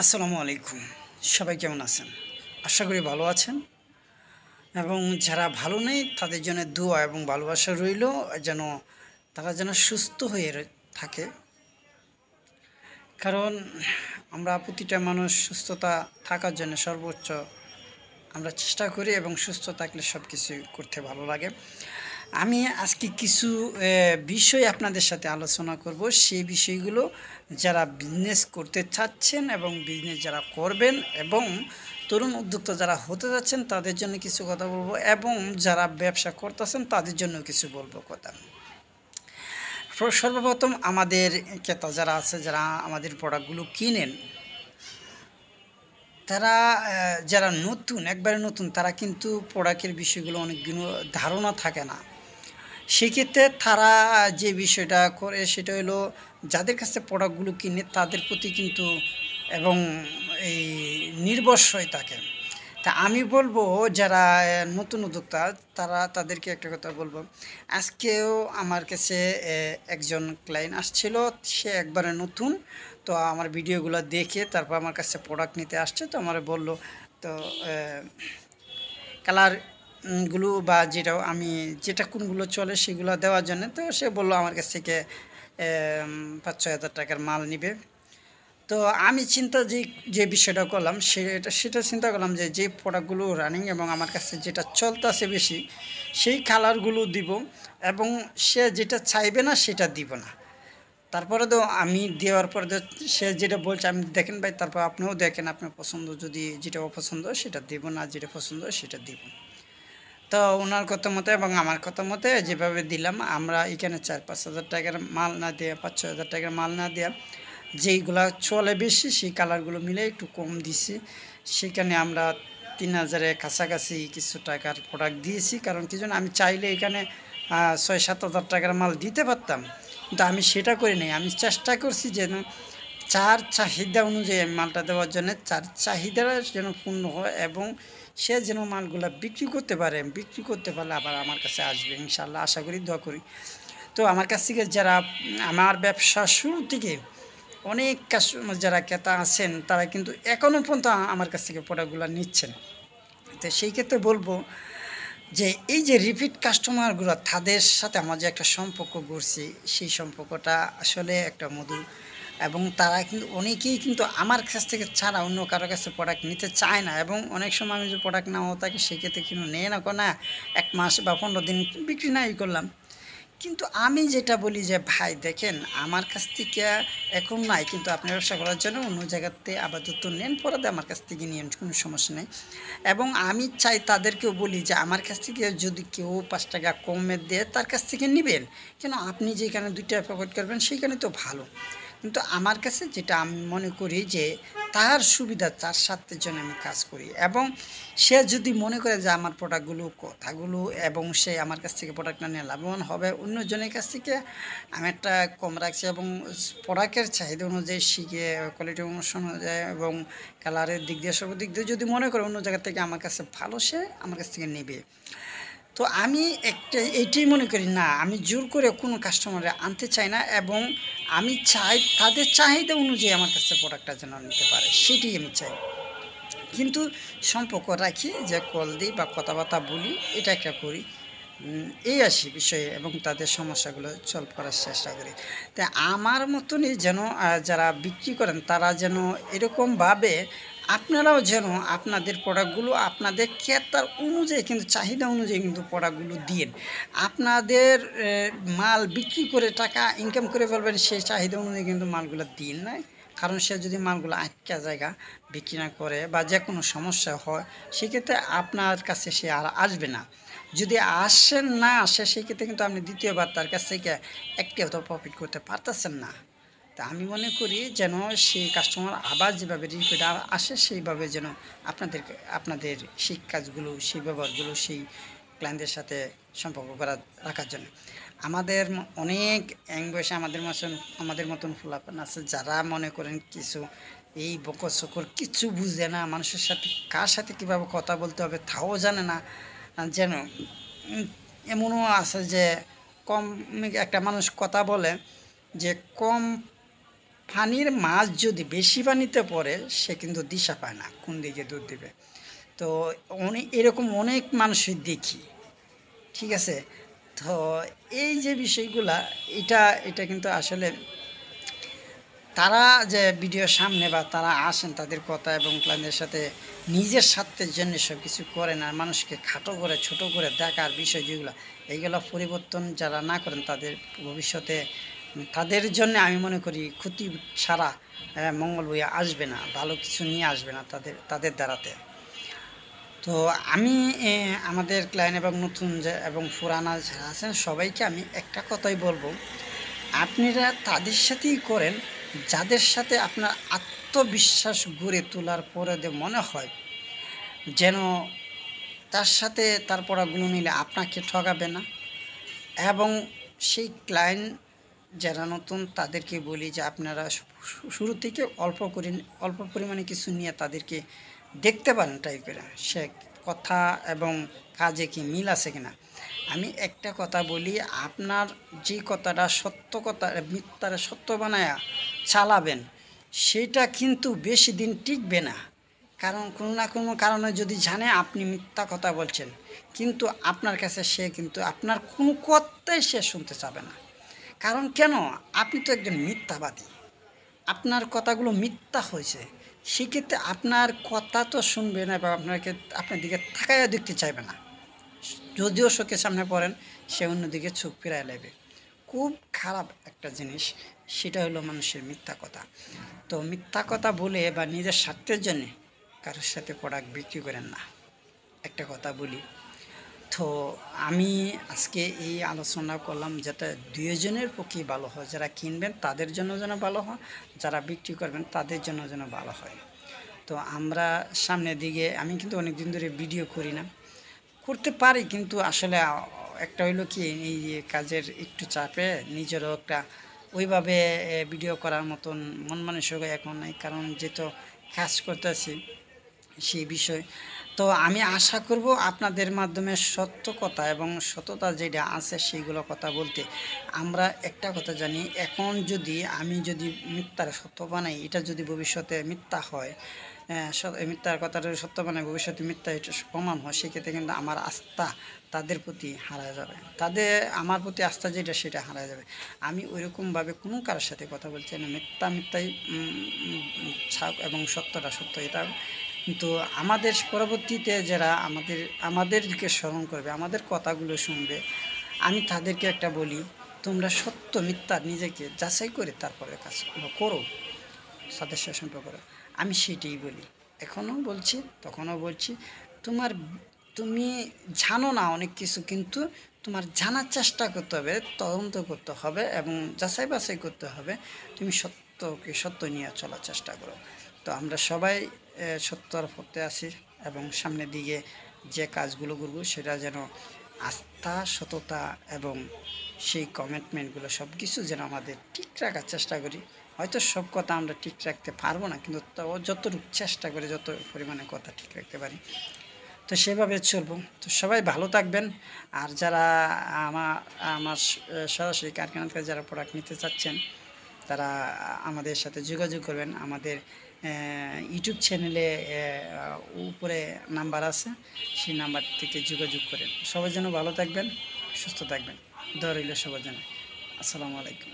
আসসালামু আলাইকুম। সবাই কেমন আছেন? আশা করি ভালো আছেন এবং যারা ভালো নেই তাদের জন্য দোয়া এবং ভালোবাসা রইলো যেন তারা যেন সুস্থ হয়ে থাকে। কারণ আমরা প্রতিটা মানুষ সুস্থতা থাকার জন্য সর্বোচ্চ আমরা চেষ্টা করি এবং সুস্থ থাকলে সব কিছুই করতে ভালো লাগে। আমি আজকে কিছু বিষয় আপনাদের সাথে আলোচনা করব। সেই বিষয়গুলো যারা বিজনেস করতে চাচ্ছেন এবং বিজনেস যারা করবেন এবং তরুণ উদ্যোক্তা যারা হতে যাচ্ছেন তাদের জন্য কিছু কথা বলবো এবং যারা ব্যবসা করতেছেন তাদের জন্য কিছু বলবো কথা। সর্বপ্রথম আমাদের ক্রেতা যারা আছে, যারা আমাদের প্রোডাক্টগুলো কিনেন, তারা যারা নতুন, একবারে নতুন, তারা কিন্তু প্রোডাক্টের বিষয়গুলো অনেকগুলো ধারণা থাকে না। সেক্ষেত্রে তারা যে বিষয়টা করে সেটা হলো যাদের কাছে প্রোডাক্টগুলো কিনে তাদের প্রতি কিন্তু এবং এই নির্ভরশীল থাকে। তা আমি বলবো যারা নতুন উদ্যোক্তা তাদেরকে একটা কথা বলবো। আজকেও আমার কাছে একজন ক্লায়েন্ট আসছিল, সে একবারে নতুন। তো আমার ভিডিওগুলো দেখে তারপর আমার কাছে প্রোডাক্ট নিতে আসছে। তো আমার বললো তো কালার গুলো বা যেটা কোনগুলো চলে সেগুলো দেওয়ার জন্য। তো সে বলল আমার কাছ থেকে ৫-৬ হাজার টাকার মাল নিবে। তো আমি যে বিষয়টা করলাম সেটা চিন্তা করলাম যে প্রোডাক্টগুলো রানিং এবং আমার কাছে যেটা চলতেছে বেশি সেই কালারগুলো দিব এবং সে যেটা চাইবে না সেটা দিব না। তারপরে তো আমি দেওয়ার পরে সে যেটা বলছে আমি দেখেন ভাই, তারপর আপনিও দেখেন আপনার পছন্দ, যদি যেটা অপছন্দ সেটা দেব, না যেটা পছন্দ সেটা দিব। তো ওনার কথা মতো এবং আমার কথা মতো যেভাবে দিলাম, আমরা এখানে 4-5 হাজার টাকার মাল না দিয়ে, 5-6 হাজার টাকার মাল না দেওয়া, যেইগুলা চলে বেশি সেই কালারগুলো মিলে একটু কম দিছি। সেখানে আমরা 3,000-এর কাছাকাছি কিছু টাকার প্রোডাক্ট দিয়েছি। কারণ কি জন্য, আমি চাইলে এখানে 6-7 হাজার টাকার মাল দিতে পারতাম, কিন্তু আমি সেটা করি নাই। আমি চেষ্টা করছি যেন চার চাহিদা অনুযায়ী আমি মালটা দেওয়ার জন্য, চার চাহিদা যেন পূর্ণ হয় এবং সে যেন মালগুলা বিক্রি করতে পারে। বিক্রি করতে পারলে আবার আমার কাছে আসবে ইনশাআল্লাহ, আশা করি, দোয়া করি। তো আমার কাছ থেকে যারা আমার ব্যবসা শুরু থেকে অনেক কাস্টমার যারা ক্রেতা আছেন তারা কিন্তু এখনও পর্যন্ত আমার কাছ থেকে প্রোডাক্টগুলো নিচ্ছেন। তো সেই ক্ষেত্রে বলবো যে এই যে রিপিট কাস্টমারগুলো, তাদের সাথে আমার যে একটা সম্পর্ক গড়ছি, সেই সম্পর্কটা আসলে একটা মধুর। এবং তারা কিন্তু অনেকেই কিন্তু আমার কাছ থেকে ছাড়া অন্য কারো কাছে প্রোডাক্ট নিতে চায় না। এবং অনেক সময় আমি যে প্রোডাক্ট নেওয়া থাকে সেক্ষেত্রে কিন্তু নেয় না, না 1 মাস বা 15 দিন বিক্রি নাই করলাম। কিন্তু আমি যেটা বলি যে ভাই দেখেন, আমার কাছ থেকে এখন নাই, কিন্তু আপনি ব্যবসা করার জন্য অন্য জায়গাতে আপাতত নেন, পরে আমার কাছ থেকে নিয়েন, কোনো সমস্যা নেই। এবং আমি চাই তাদেরকেও বলি যে আমার কাছ থেকে যদি কেউ 5 টাকা কমে দেয় তার কাছ থেকে নেবেন। কেন, আপনি যেখানে 2 টাকা প্রফিট করবেন সেইখানে তো ভালো। কিন্তু আমার কাছে যেটা আমি মনে করি যে তার সুবিধা, তার স্বার্থের জন্য আমি কাজ করি। এবং সে যদি মনে করে যে আমার প্রোডাক্টগুলো কথাগুলো এবং সে আমার কাছ থেকে প্রোডাক্টটা নিয়ে লাভবান হবে, অন্যজনের কাছ থেকে আমি একটা কম রাখছি এবং প্রোডাক্টের চাহিদা অনুযায়ী শিখে, কোয়ালিটি অনুযায়ী এবং কালারের দিক দিয়ে, সব দিক দিয়ে যদি মনে করে অন্য জায়গা থেকে আমার কাছে ভালো, সে আমার কাছ থেকে নেবে। তো আমি এইটাই মনে করি, না আমি জোর করে কোনো কাস্টমারে আনতে চাই না এবং আমি চাই তাদের চাহিদা অনুযায়ী আমার কাছে প্রোডাক্টটা যেন নিতে পারে, সেটাই আমি চাই। কিন্তু সম্পর্ক রাখি, যে কল দিই বা কথাবার্তা বলি, এটা একটা করি, এই আসি বিষয়ে এবং তাদের সমস্যাগুলো সলভ করার চেষ্টা করি। তাই আমার মতনই যেন যারা বিক্রি করেন তারা যেন এরকমভাবে আপনারাও যেন আপনাদের প্রোডাক্টগুলো আপনাদের ক্রেতার অনুযায়ী, কিন্তু চাহিদা অনুযায়ী কিন্তু প্রোডাক্টগুলো দিন। আপনাদের মাল বিক্রি করে টাকা ইনকাম করে ফেলবেন, সেই চাহিদা অনুযায়ী কিন্তু মালগুলো দিন না। কারণ সে যদি মালগুলো আটকা জায়গা বিক্রি না করে বা যে কোনো সমস্যা হয়, সেক্ষেত্রে আপনার কাছে সে আর আসবে না। যদি না আসে সেক্ষেত্রে কিন্তু আপনি দ্বিতীয়বার তার কাছ থেকে একটিও তো প্রফিট করতে পারতেছেন না। তা আমি মনে করি যেন সেই কাস্টমার আবার যেভাবে রিপিট আসে সেইভাবে যেন আপনাদের সেই কাজগুলো, সেই ব্যবহারগুলো, সেই ক্লায়েন্টদের সাথে সম্পর্ক রাখার জন্য। আমাদের অনেক বয়সে আমাদের মতন ফুলাপান আছে যারা মনে করেন কিছু এই বকর সকর কিছু বুঝে না, মানুষের সাথে কার সাথে কীভাবে কথা বলতে হবে তাও জানে না। যেন এমনও আছে যে একটা মানুষ কথা বলে যে কম পানির মাছ যদি বেশি পানিতে পড়ে সে কিন্তু দিশা পায় না কোন দিকে দুধ দিবে। তো এরকম অনেক মানুষই দেখি, ঠিক আছে। তো এই যে বিষয়গুলা, এটা এটা কিন্তু আসলে তারা যে ভিডিওর সামনে বা তারা আসেন তাদের কথা এবং ক্লায়েন্টের সাথে নিজের স্বার্থের জন্য সব কিছু করে না, মানুষকে খাটো করে ছোট করে দেখার বিষয় যেগুলো, এইগুলো পরিবর্তন যারা না করেন তাদের ভবিষ্যতে তাদের জন্য আমি মনে করি ক্ষতি ছাড়া মঙ্গল বয়ে আসবে না, ভালো কিছু নিয়ে আসবে না তাদের দ্বারাতে। তো আমি আমাদের ক্লায়েন্ট এবং নতুন এবং পুরানা যারা আছেন সবাইকে আমি একটা কথাই বলবো, আপনারা তাদের সাথেই করেন যাদের সাথে আপনার আত্মবিশ্বাস গড়ে তোলার পরে মনে হয় যেন তার সাথে তার পড়াগুলো নিলে আপনাকে ঠকাবে না। এবং সেই ক্লায়েন্ট যারা নতুন তাদেরকে বলি যে আপনারা শুরু থেকে অল্প পরিমাণে কিছু নিয়ে তাদেরকে দেখতে পারেন, ট্রাই করে সে কথা এবং কাজে কি মিল আছে কিনা। আমি একটা কথা বলি, আপনার যে কথাটা সত্য কথা মিথ্যার সত্য বানায়া চালাবেন সেটা কিন্তু বেশি দিন টিকবে না। কারণ কোনো না কোনো কারণে যদি জানে আপনি মিথ্যা কথা বলছেন, কিন্তু আপনার কাছে সে কিন্তু আপনার কোনো কথাই সে শুনতে চাবে না। কারণ কেন, আপনি তো একজন মিথ্যাবাদী, আপনার কথাগুলো মিথ্যা হয়েছে, সেক্ষেত্রে আপনার কথা তো শুনবে না বা আপনার দিকে তাকাইয়া দেখতে চাইবে না। যদিও চোখের সামনে পড়েন সে অন্যদিকে চোখ ফিরায় নেবে। খুব খারাপ একটা জিনিস, সেটা হলো মানুষের মিথ্যা কথা। তো মিথ্যা কথা বলে বা নিজের স্বার্থের জন্যে কারোর সাথে প্রোডাক্ট বিক্রি করেন না, একটা কথা বলি। তো আমি আজকে এই আলোচনা করলাম যাতে দুজনের পক্ষেই ভালো হয়, যারা কিনবেন তাদের জন্য যেন ভালো হয়, যারা বিক্রি করবেন তাদের জন্য যেন ভালো হয়। তো আমরা সামনের দিকে, আমি কিন্তু অনেক দিন ধরে ভিডিও করি না, করতে পারি, কিন্তু আসলে একটা হইলো কি এই কাজের একটু চাপে নিজেরও একটা ওইভাবে ভিডিও করার মতন মন মানসিকতা এখন নাই, কারণ যেহেতু কাজ করতেছি সেই বিষয়। তো আমি আশা করব আপনাদের মাধ্যমে সত্য কথা এবং সততা যেটা আছে সেইগুলো কথা বলতে। আমরা একটা কথা জানি, এখন আমি যদি মিথ্যার সত্য বানাই, এটা যদি ভবিষ্যতে মিথ্যা হয়, মিথ্যার কথাটা সত্য বানাই ভবিষ্যতে মিথ্যা এটা প্রমাণ হয়, সেক্ষেত্রে কিন্তু আমার আস্থা তাদের প্রতি হারায় যাবে, আমার প্রতি আস্থা যেটা সেটা হারায় যাবে। আমি ওইরকমভাবে কোনো কারোর সাথে কথা বলছি না, মিথ্যাই ছাপ এবং সত্যটা সত্য, এটা। কিন্তু আমাদের পরবর্তীতে যারা আমাদেরকে স্মরণ করবে, আমাদের কথাগুলো শুনবে, আমি তাদেরকে একটা বলি, তোমরা সত্য মিথ্যা নিজেকে যাচাই করে তারপরে কাজগুলো করো, তাদের সাথে সম্পর্ক করো। আমি সেটাই বলি, এখনও বলছি তখনও বলছি, তুমি জানো না অনেক কিছু, কিন্তু তোমার জানার চেষ্টা করতে হবে, তদন্ত করতে হবে এবং যাচাই বাছাই করতে হবে। তুমি সত্য নিয়ে চলার চেষ্টা করো। তো আমরা সবাই সত্যর পথে আছি এবং সামনের দিকে যে কাজগুলো করব সেটা যেন আস্থা, সততা এবং সেই কমিটমেন্টগুলো সব কিছু যেন আমাদের ঠিক রাখার চেষ্টা করি। হয়তো সব কথা আমরা ঠিক রাখতে পারবো না, কিন্তু যতটুকু চেষ্টা করে যত পরিমাণে কথা ঠিক রাখতে পারি তো সেভাবে চলবো। তো সবাই ভালো থাকবেন। আর যারা আমার সরাসরি কারখানা থেকে যারা প্রোডাক্ট নিতে চাচ্ছেন তারা আমাদের সাথে যোগাযোগ করবেন। আমাদের ইউটিউব চ্যানেলে উপরে নাম্বার আছে, সেই নাম্বার থেকে যোগাযোগ করেন। সবার জন্য ভালো থাকবেন, সুস্থ থাকবেন, দোয়া রইল সবার জন্য। আসসালামু আলাইকুম।